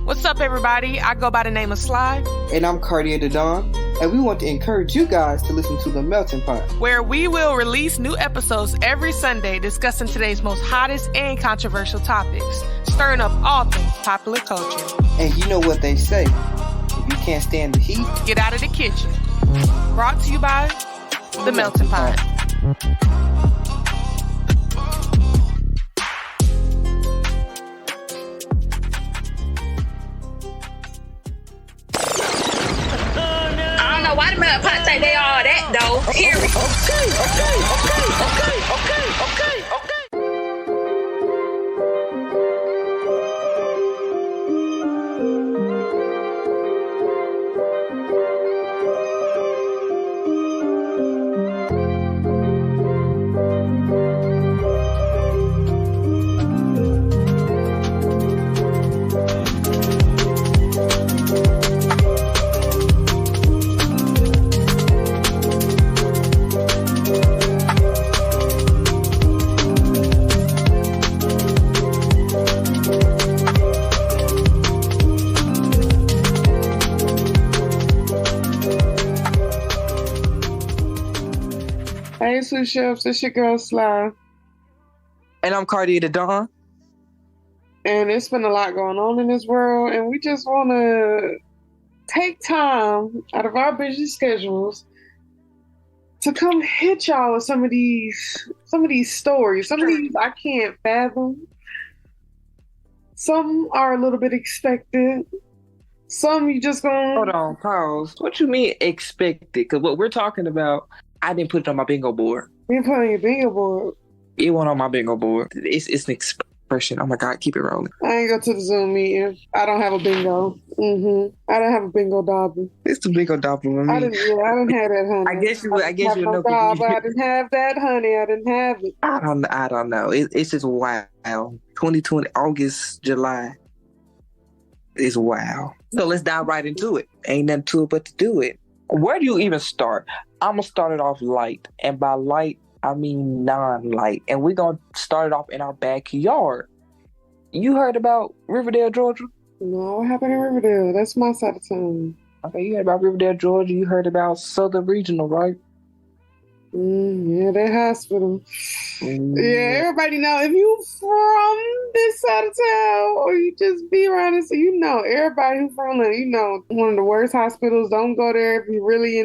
What's up, everybody? I go by the name of Sly. And I'm Cartier the Dawn. And we want to encourage you guys to listen to The Melting Pot, where we will release new episodes every Sunday discussing today's most hottest and controversial topics, stirring up all things popular culture. And you know what they say, if you can't stand the heat, get out of the kitchen. Brought to you by The Melting Pot. Why the Melting Pot think they all that though? Here we go. Okay. Hey, Sue Chefs, it's your girl Sly. And I'm Cartier the Dawn. And it's been a lot going on in this world, and we just want to take time out of our busy schedules to come hit y'all with some of these stories. Some of these I can't fathom. Some are a little bit expected. Some you just gonna... Hold on, pause. What you mean expected? Because what we're talking about, I didn't put it on my bingo board. You didn't put it on your bingo board? It went on my bingo board. It's an expression. Oh my God, keep it rolling. I ain't go to the Zoom meeting. I don't have a bingo. I don't have a bingo dobby. It's the bingo dobby with me. I didn't have that, honey. I guess you know. I didn't have that, honey. I didn't have it. I don't know. It's just wild. 2020, August, July. It's wild. So let's dive right into it. Ain't nothing to it but to do it. Where do you even start? I'm going to start it off light. And by light, I mean non-light. And we're going to start it off in our backyard. You heard about Riverdale, Georgia? No, what happened in Riverdale? That's my side of town. Okay, you heard about Riverdale, Georgia. You heard about Southern Regional, right? Yeah, that hospital. Yeah, everybody know. If you from this side of town or you just be around it, so you know, everybody who from it, you know, one of the worst hospitals. Don't go there if you're really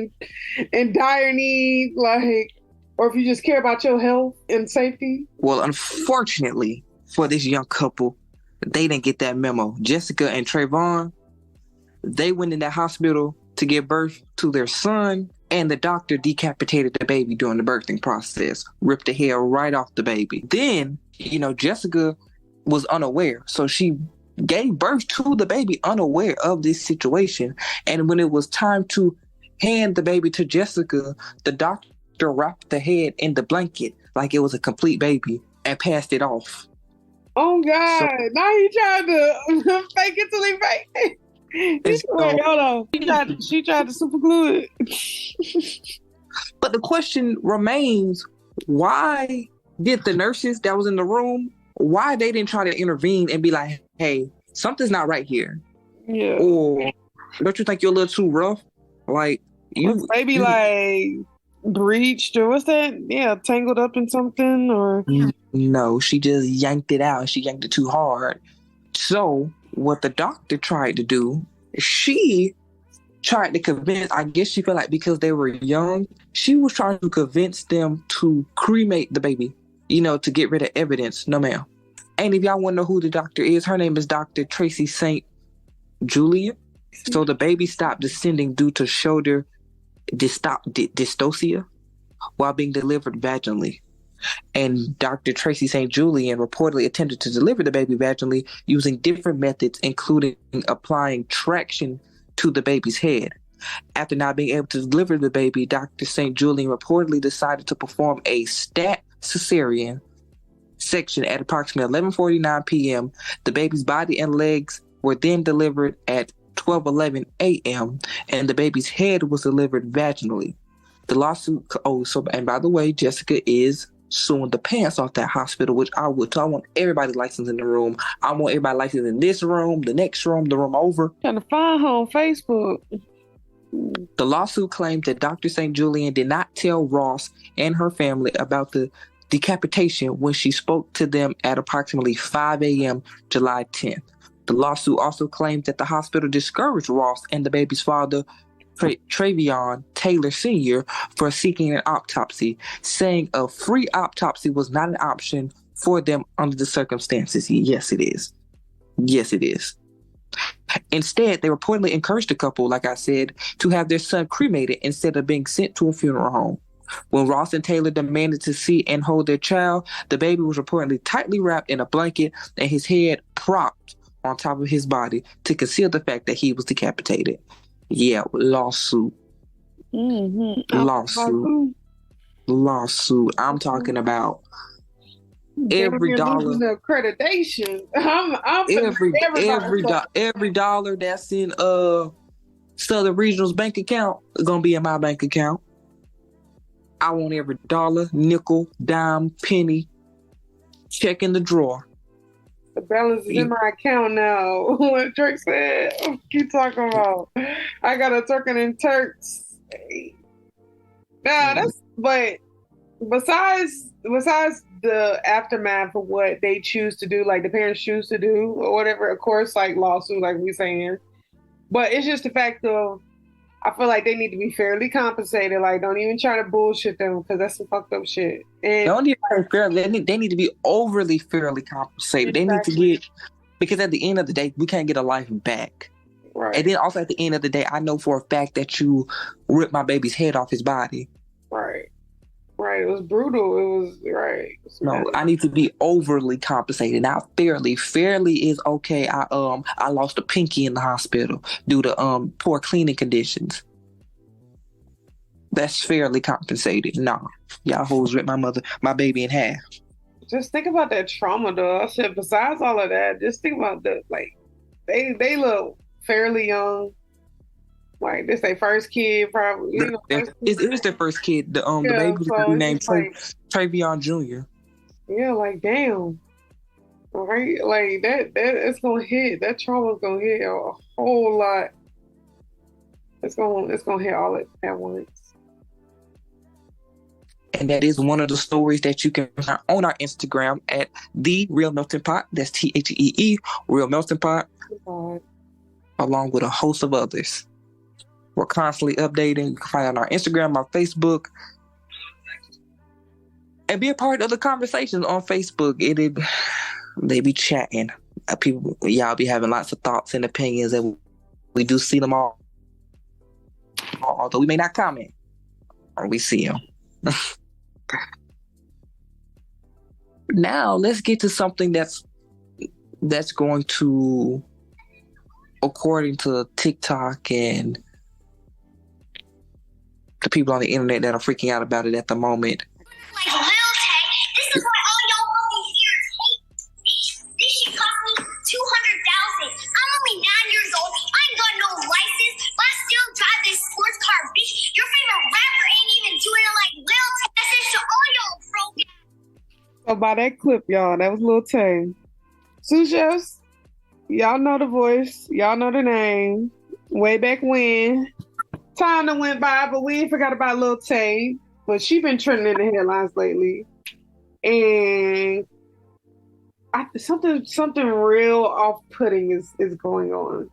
in dire need, like, or if you just care about your health and safety. Well, unfortunately for this young couple, they didn't get that memo. Jessica and Trayvon, they went in that hospital to give birth to their son, and the doctor decapitated the baby during the birthing process, ripped the hair right off the baby. Then, you know, Jessica was unaware. So she gave birth to the baby unaware of this situation. And when it was time to hand the baby to Jessica, the doctor wrapped the head in the blanket like it was a complete baby and passed it off. Oh, God. So, now he tried to fake it till he faked it. Wait, hold on. She tried to super glue it. But the question remains, why did the nurses that was in the room, why they didn't try to intervene and be like, hey, something's not right here? Yeah. Or don't you think you're a little too rough? Like, maybe like breached or what's that? Yeah, tangled up in something or... No, she just yanked it out. She yanked it too hard. So what the doctor tried to do, she tried to convince, I guess she felt like because they were young, she was trying to convince them to cremate the baby, you know, to get rid of evidence. No, ma'am. And if y'all want to know who the doctor is, her name is Dr. Tracy St. Julia. So the baby stopped descending due to shoulder dystocia while being delivered vaginally. And Dr. Tracy St. Julian reportedly attempted to deliver the baby vaginally using different methods, including applying traction to the baby's head. After not being able to deliver the baby, Dr. St. Julian reportedly decided to perform a stat cesarean section at approximately 11:49 p.m. The baby's body and legs were then delivered at 12:11 a.m. and the baby's head was delivered vaginally. The lawsuit, and by the way, Jessica is suing the pants off that hospital, which I would. So I want everybody licensed in the room. I want everybody licensed in this room, the next room, the room over. Trying to find her on Facebook. The lawsuit claimed that Dr. St. Julian did not tell Ross and her family about the decapitation when she spoke to them at approximately 5 a.m. July 10th. The lawsuit also claimed that the hospital discouraged Ross and the baby's father, Travion Taylor Sr., for seeking an autopsy, saying a free autopsy was not an option for them under the circumstances. Yes, it is. Yes, it is. Instead, they reportedly encouraged the couple, like I said, to have their son cremated instead of being sent to a funeral home. When Ross and Taylor demanded to see and hold their child, the baby was reportedly tightly wrapped in a blanket and his head propped on top of his body to conceal the fact that he was decapitated. Yeah, lawsuit. Mm-hmm. Lawsuit. I'm talking about every dollar. The accreditation. Every dollar that's in Southern Regional's bank account is gonna be in my bank account. I want every dollar, nickel, dime, penny, check in the drawer. The balance is in my account now. What Drake said. Keep talking about. I got a Turkin and Turks. Nah, that's but besides the aftermath of what they choose to do, like the parents choose to do or whatever, of course, like lawsuit, like we saying. But it's just the fact of I feel like they need to be fairly compensated. Like, don't even try to bullshit them because that's some fucked up shit. And don't even fairly. They need to be overly fairly compensated. Exactly. They need to get, because at the end of the day, we can't get a life back. Right. And then also at the end of the day, I know for a fact that you ripped my baby's head off his body. Right. Right. It was brutal. It was right. No, I need to be overly compensated. Not fairly. Fairly is okay. I lost a pinky in the hospital due to poor cleaning conditions. That's fairly compensated. Nah. Y'all hoes ripped my baby in half. Just think about that trauma though. I said besides all of that, just think about they look fairly young. Like this, their first kid, probably. It was their first kid. The baby was named Travion Jr. Yeah, like damn, right? Like that it's gonna hit. That trauma's gonna hit a whole lot. It's gonna hit all at once. And that is one of the stories that you can find on our Instagram at The Real Melting Pot. That's THEE, Real Melting Pot, along with a host of others. We're constantly updating. You can find on our Instagram, our Facebook, and be a part of the conversation on Facebook. They be chatting. Y'all be having lots of thoughts and opinions, and we do see them all. Although we may not comment, or we see them. Now let's get to something that's going to, according to TikTok and the people on the internet that are freaking out about it at the moment. Like Lil Tay, this is why all y'all movies here hate. This shit cost me $200,000. I'm only 9 years old. I ain't got no license, but I still drive this sports car, bitch. Your favorite rapper ain't even doing it like Lil Tay. Message to all y'all broke. So by that clip, y'all, that was Lil Tay. Sous chefs, y'all know the voice. Y'all know the name. Way back when. Time that went by, but we ain't forgot about Lil Tay. But she been trending in the headlines lately. And something real off-putting is going on.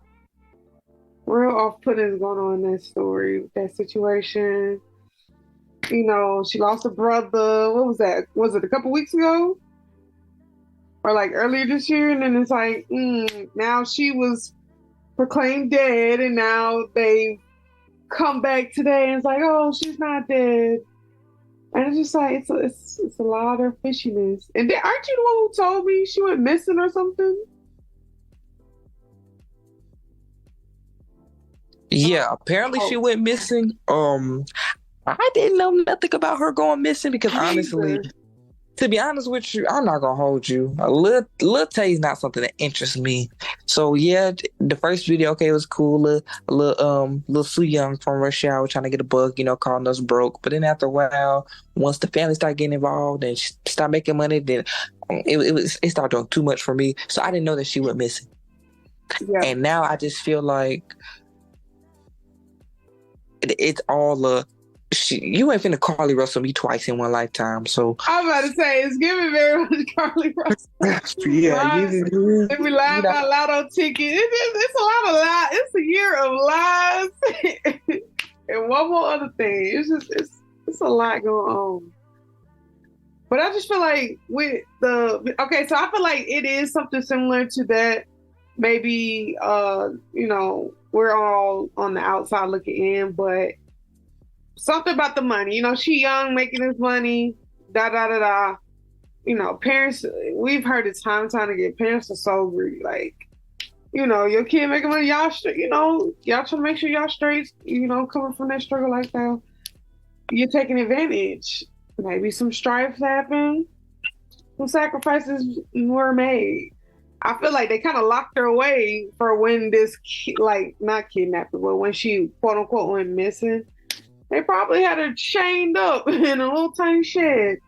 Real off-putting is going on in that story, that situation. You know, she lost a brother. What was that? Was it a couple weeks ago? Or like earlier this year? And then it's like, now she was proclaimed dead, and now they come back today and it's like, oh, she's not dead. And it's just like it's a lot of fishiness. And then, aren't you the one who told me she went missing or something? Yeah, apparently she went missing. I didn't know nothing about her going missing because honestly, To be honest with you, I'm not gonna hold you. Lil Tay's not something that interests me. So yeah, the first video, okay, it was cool. Little Sue Young from Rush Hour trying to get a bug, calling us broke. But then after a while, once the family started getting involved and she started making money, then it started doing too much for me. So I didn't know that she went missing. Yeah. And now I just feel like it's all you ain't finna Carly Russell me twice in one lifetime. So I'm about to say it's giving very much Carly Russell. yeah, If we lie about lotto ticket, it's a lot of lies. It's a year of lies. And one more other thing. It's a lot going on. But I just feel like so I feel like it is something similar to that. Maybe we're all on the outside looking in, but something about the money. She young, making this money, da da da da. Parents, we've heard it time and time again. Parents are so greedy. Like, your kid making money, y'all straight. Y'all trying to make sure y'all straight. Coming from that struggle like that, you're taking advantage. Maybe some strife happened, some sacrifices were made. I feel like they kind of locked her away for when this, not kidnapped, but when she quote unquote went missing. They probably had her chained up in a little tiny shed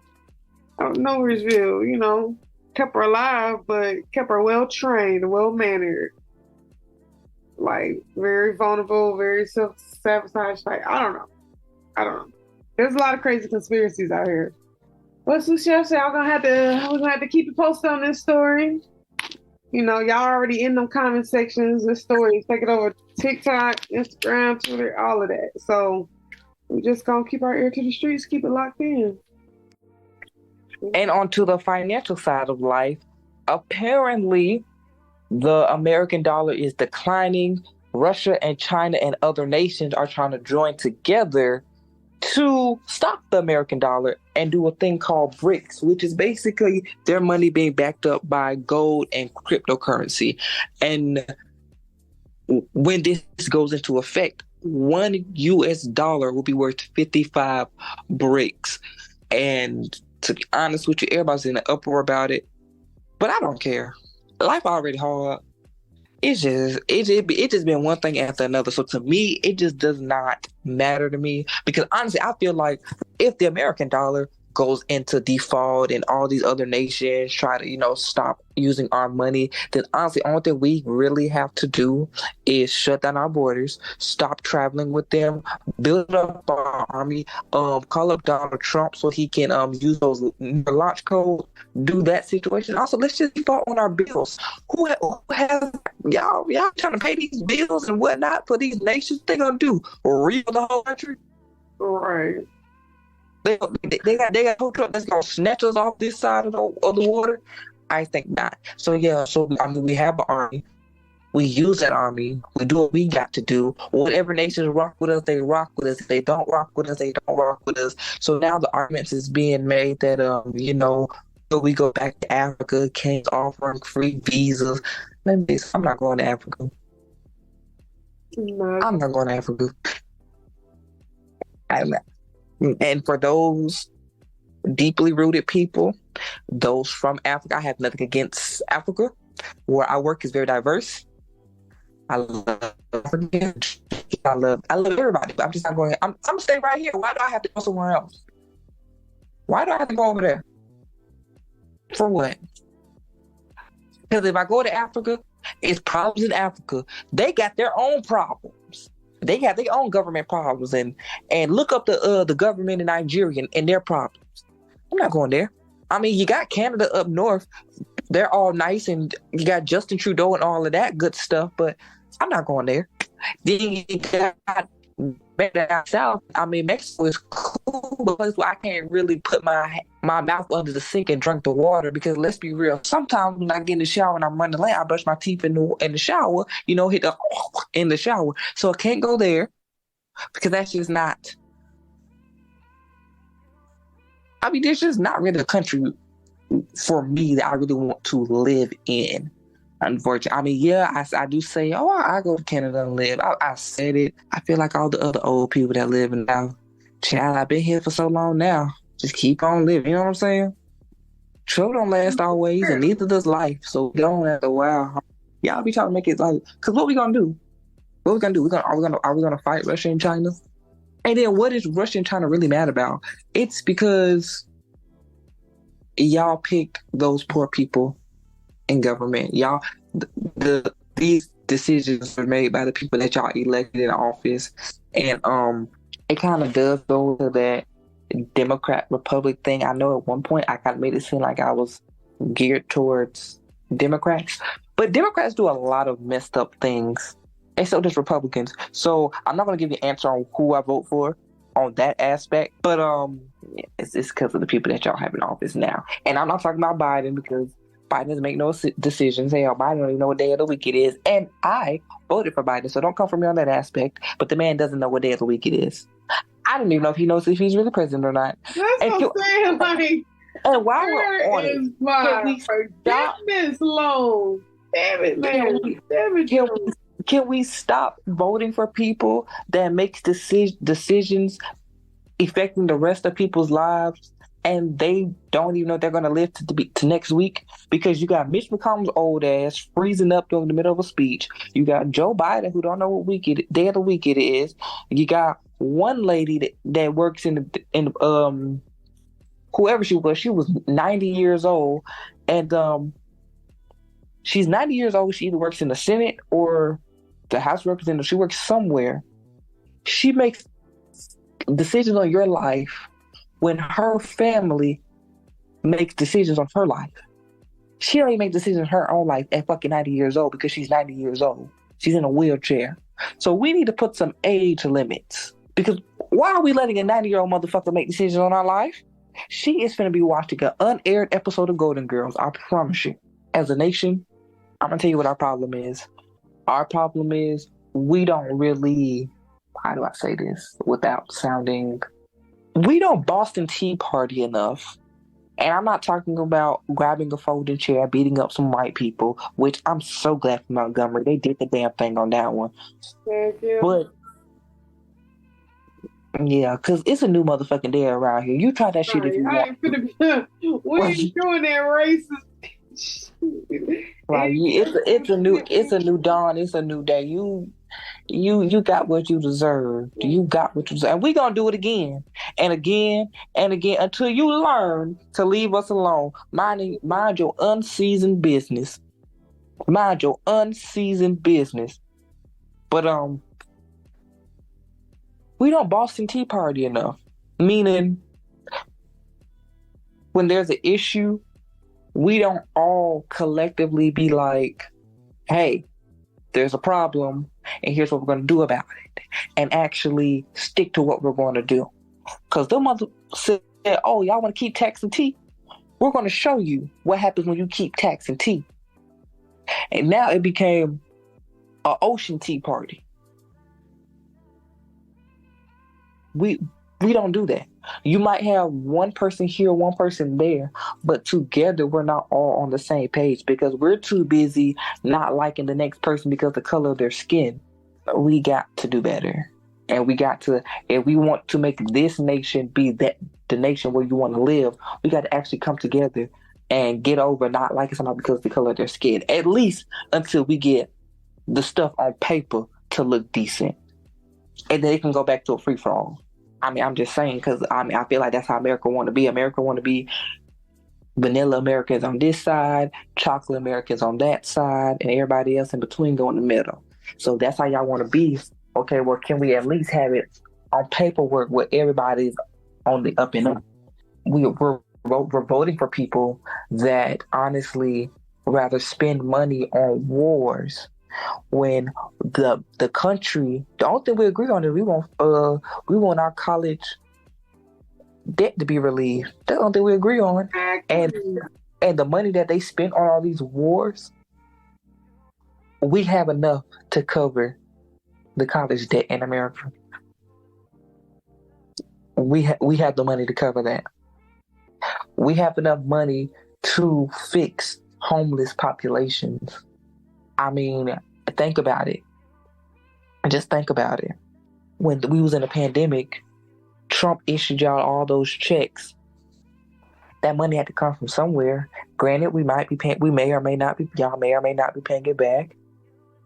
out of Nowheresville, kept her alive, but kept her well trained, well mannered, like very vulnerable, very self-sabotage. Like, I don't know. There's a lot of crazy conspiracies out here. But Chef said, we're gonna have to keep you posted on this story. Y'all already in them comment sections. This story is taking over TikTok, Instagram, Twitter, all of that. So we just gonna keep our ear to the streets, keep it locked in. And onto the financial side of life, apparently the American dollar is declining. Russia and China and other nations are trying to join together to stop the American dollar and do a thing called BRICS, which is basically their money being backed up by gold and cryptocurrency. And when this goes into effect, $1 will be worth 55 bricks. And to be honest with you, everybody's in an uproar about it. But I don't care. Life already hard. It's just been one thing after another. So to me, it just does not matter to me. Because honestly, I feel like if the American dollar goes into default and all these other nations try to, stop using our money, then honestly, the only thing we really have to do is shut down our borders, stop traveling with them, build up our army, call up Donald Trump so he can use those launch codes, do that situation. Also, let's just default on our bills. Who has y'all trying to pay these bills and whatnot for these nations? They gonna do rebuild the whole country? Right. They got tow truck that's gonna snatch us off this side of the water? I think not. So yeah, we have an army. We use that army. We do what we got to do. Whatever nations rock with us, they rock with us. If they don't rock with us, they don't rock with us. So now the arguments is being made that we go back to Africa, King's offering free visas. I'm not going to Africa. No. I'm not going to Africa. And for those deeply rooted people, those from Africa, I have nothing against Africa. Where I work is very diverse. I love Africans. I love everybody, but I'm just not going. I'm gonna stay right here. Why do I have to go somewhere else? Why do I have to go over there? For what? Because if I go to Africa, it's problems in Africa. They got their own problems. They got their own government problems, and look up the government in Nigeria and their problems. I'm not going there. I mean, you got Canada up north. They're all nice, and you got Justin Trudeau and all of that good stuff, but I'm not going there. Then you got better down south. I mean, Mexico is cool, but place where I can't really put my mouth under the sink and drink the water, because let's be real. Sometimes when I get in the shower and I'm running late, I brush my teeth in the shower, hit the in the shower. So I can't go there because that's just not. I mean, there's just not really a country for me that I really want to live in. Unfortunately, I mean, yeah, I do say, I go to Canada and live. I said it. I feel like all the other old people that live now. Child, I've been here for so long now. Just keep on living. You know what I'm saying? Trouble don't last always, and neither does life. So don't after a while. Y'all be trying to make it like, cause what we gonna do? What we gonna do? Are we gonna fight Russia and China? And then what is Russia and China really mad about? It's because y'all picked those poor people in government. Y'all, these decisions were made by the people that y'all elected in office, and it kind of does go to that Democrat Republic thing. I know at one point I kind of made it seem like I was geared towards Democrats, but Democrats do a lot of messed up things, and so does Republicans. So I'm not going to give you an answer on who I vote for on that aspect, but it's because of the people that y'all have in office now. And I'm not talking about Biden, because Biden doesn't make no decisions. Hell, Biden don't even know what day of the week it is, and I voted for Biden, so don't come for me on that aspect. But the man doesn't know what day of the week it is. I don't even know if he knows if he's really president or not. That's what I'm saying. Like, and while where we're on is it, my forgiveness loan? Damn it, man. Damn it, can we stop voting for people that makes decisions affecting the rest of people's lives, and they don't even know if they're going to live to next week? Because you got Mitch McConnell's old ass freezing up during the middle of a speech. You got Joe Biden, who don't know what day of the week it is. You got one lady that works in whoever she was 90 years old, and she's 90 years old. She either works in the Senate or the House of Representatives. She works somewhere. She makes decisions on your life when her family makes decisions on her life. She don't even make decisions on her own life at fucking 90 years old, because she's 90 years old. She's in a wheelchair. So we need to put some age limits, because why are we letting a 90-year-old motherfucker make decisions on our life? She is going to be watching an unaired episode of Golden Girls, I promise you. As a nation, I'm going to tell you what our problem is. Our problem is we don't really, how do I say this without sounding, we don't Boston Tea Party enough. And I'm not talking about grabbing a folding chair, beating up some white people, which I'm so glad for Montgomery. They did the damn thing on that one. Thank you. But yeah, because it's a new motherfucking day around here. You try that shit if you want. We ain't doing that racist. Right, it's a new dawn. It's a new day. You got what you deserve. You got what you deserve. And we gonna do it again and again and again until you learn to leave us alone. Mind your unseasoned business. Mind your unseasoned business. But we don't Boston Tea Party enough. Meaning, when there's an issue, we don't all collectively be like, hey, there's a problem, and here's what we're going to do about it. And actually stick to what we're going to do. Because them mother said, oh, y'all want to keep taxing tea? We're going to show you what happens when you keep taxing tea. And now it became an ocean tea party. We don't do that. You might have one person here, one person there, but together we're not all on the same page because we're too busy not liking the next person because of the color of their skin. We got to do better. And we got to, if we want to make this nation be the nation where you want to live, we got to actually come together and get over not liking somebody because of the color of their skin, at least until we get the stuff on paper to look decent. And then it can go back to a free-for-all. I mean, I'm just saying, because I feel like that's how America want to be. America want to be vanilla Americans on this side, chocolate Americans on that side, and everybody else in between go in the middle. So that's how y'all want to be. Okay, well, can we at least have it on paperwork where everybody's on the up and up? We're voting for people that honestly rather spend money on wars when the country, the only thing we agree on is we want our college debt to be relieved. That's the only thing we agree on. And the money that they spend on all these wars, we have enough to cover the college debt in America. We have the money to cover that. We have enough money to fix homeless populations. I mean, think about it. Just think about it. When we was in a pandemic, Trump issued y'all all those checks that money had to come from somewhere. Granted, we may or may not be, y'all may or may not be paying it back.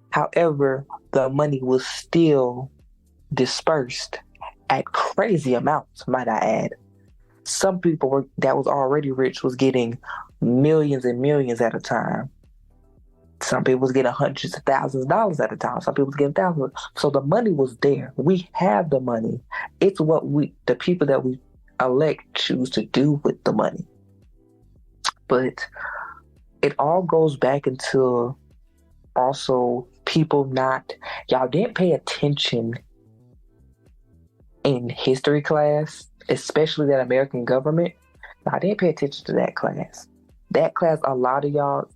However, the money was still dispersed at crazy amounts, might I add. Some people that was already rich was getting millions and millions at a time. Some people was getting hundreds of thousands of dollars at a time. Some people was getting thousands. So the money was there. We have the money. It's what the people that we elect choose to do with the money. But it all goes back into also people y'all didn't pay attention in history class, especially that American government. I didn't pay attention to that class. That class, a lot of y'all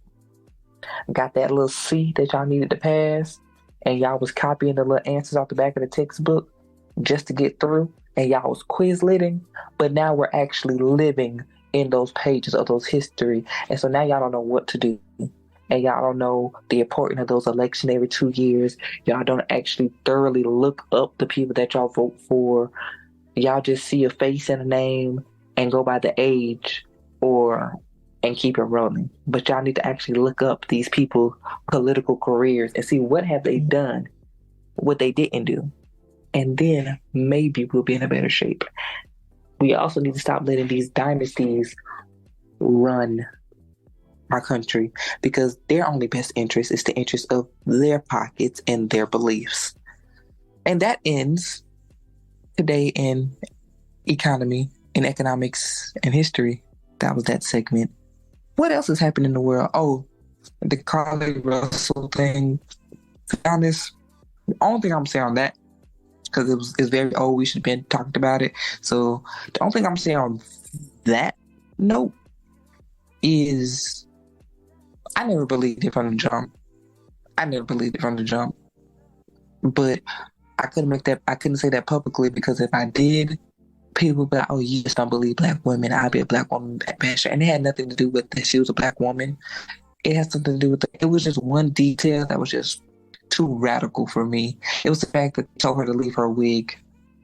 got that little C that y'all needed to pass, and y'all was copying the little answers off the back of the textbook just to get through, and y'all was Quizleting, but now we're actually living in those pages of those history, and so now y'all don't know what to do, and y'all don't know the importance of those elections every 2 years. Y'all don't actually thoroughly look up the people that y'all vote for. Y'all just see a face and a name and go by the age and keep it rolling. But y'all need to actually look up these people's political careers and see what have they done, what they didn't do. And then maybe we'll be in a better shape. We also need to stop letting these dynasties run our country, because their only best interest is the interest of their pockets and their beliefs. And that ends today in economy, in economics, and history. That was that segment. What else has happened in the world? Oh, the Carly Russell thing. To be honest, the only thing I'm saying on that, because it's very old, we should have been talking about it. So the only thing I'm saying on that note is I never believed it from the jump. But I couldn't say that publicly, because if I did, people would be like, oh, you just don't believe black women. I'll be a black woman basher. And it had nothing to do with that she was a black woman. It had something to do with it was just one detail that was just too radical for me. It was the fact that they told her to leave her wig.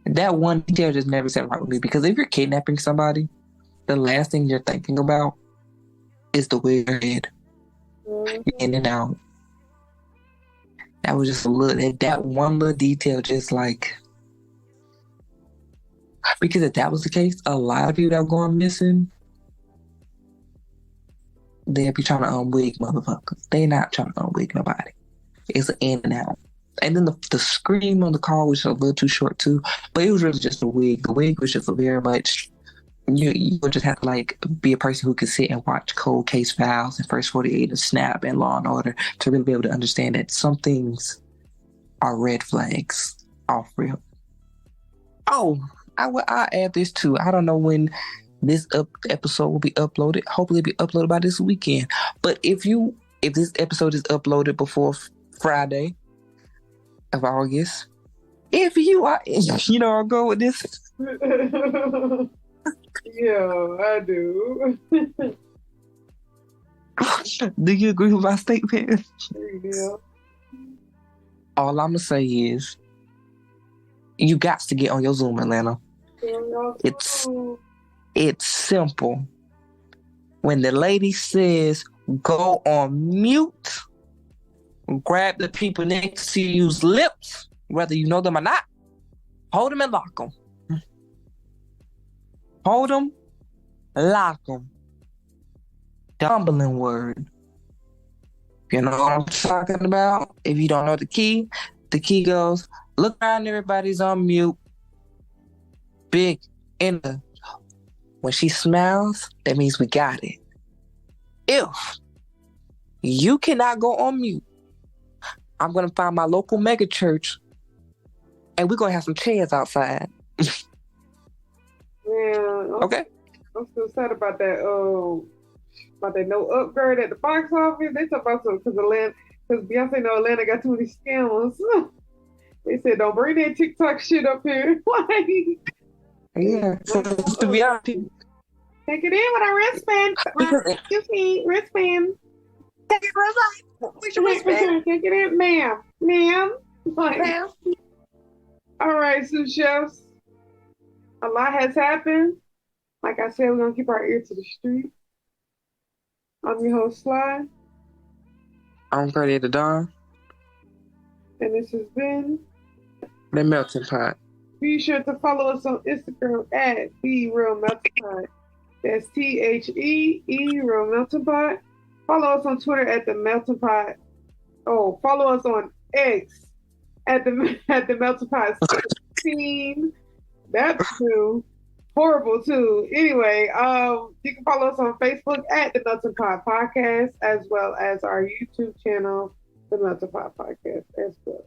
That one detail just never sat right with me, because if you're kidnapping somebody, the last thing you're thinking about is the wig or head. In and out. That was just that one little detail, just like, because if that was the case, a lot of people that were going missing, they'd be trying to unwig motherfuckers. They not trying to unwig nobody. It's an in and out. And then the scream on the call was a little too short too, but it was really just a wig. The wig was just very much, you would just have to like be a person who could sit and watch Cold Case Files and First 48 and Snap and Law and Order to really be able to understand that some things are red flags off real. Oh, I'll add this too. I don't know when this episode will be uploaded. Hopefully it'll be uploaded by this weekend. But if this episode is uploaded before Friday of August, if you are, I'll go with this. Yeah, I do. Do you agree with my statement? Yeah. All I'm gonna say is, you got to get on your Zoom, Atlanta. It's simple. When the lady says go on mute, grab the people next to you's lips, whether you know them or not, hold them and lock them. Hold them, lock them. Dumbling word. You know what I'm talking about? If you don't know the key goes, look around, everybody's on mute. Big in the. When she smiles, that means we got it. If you cannot go on mute, I'm going to find my local mega church and we're going to have some chairs outside. Yeah. Okay. I'm still sad about that no upgrade at the box office. They talk about some because Beyonce know Atlanta got too many scammers. They said don't bring that TikTok shit up here. Like, yeah. So, to be honest, take it in with a wristband. Excuse me, wristband. take it wristband. Take it in, ma'am. Like, Ma'am. all right, sous chefs. A lot has happened. Like I said, we're gonna keep our ear to the street. I'm your host, Sly, I'm Freddie at the Dawn. and this has been. The Melting Pot. Be sure to follow us on Instagram at The Real Melting Pot. That's THEE Real Melting Pot. Follow us on Twitter at The Melting Pot. Oh, follow us on X at the Melting Pot 16. That's new. Horrible too. Anyway, you can follow us on Facebook at The Melting Pot Podcast, as well as our YouTube channel, The Melting Pot Podcast, as well.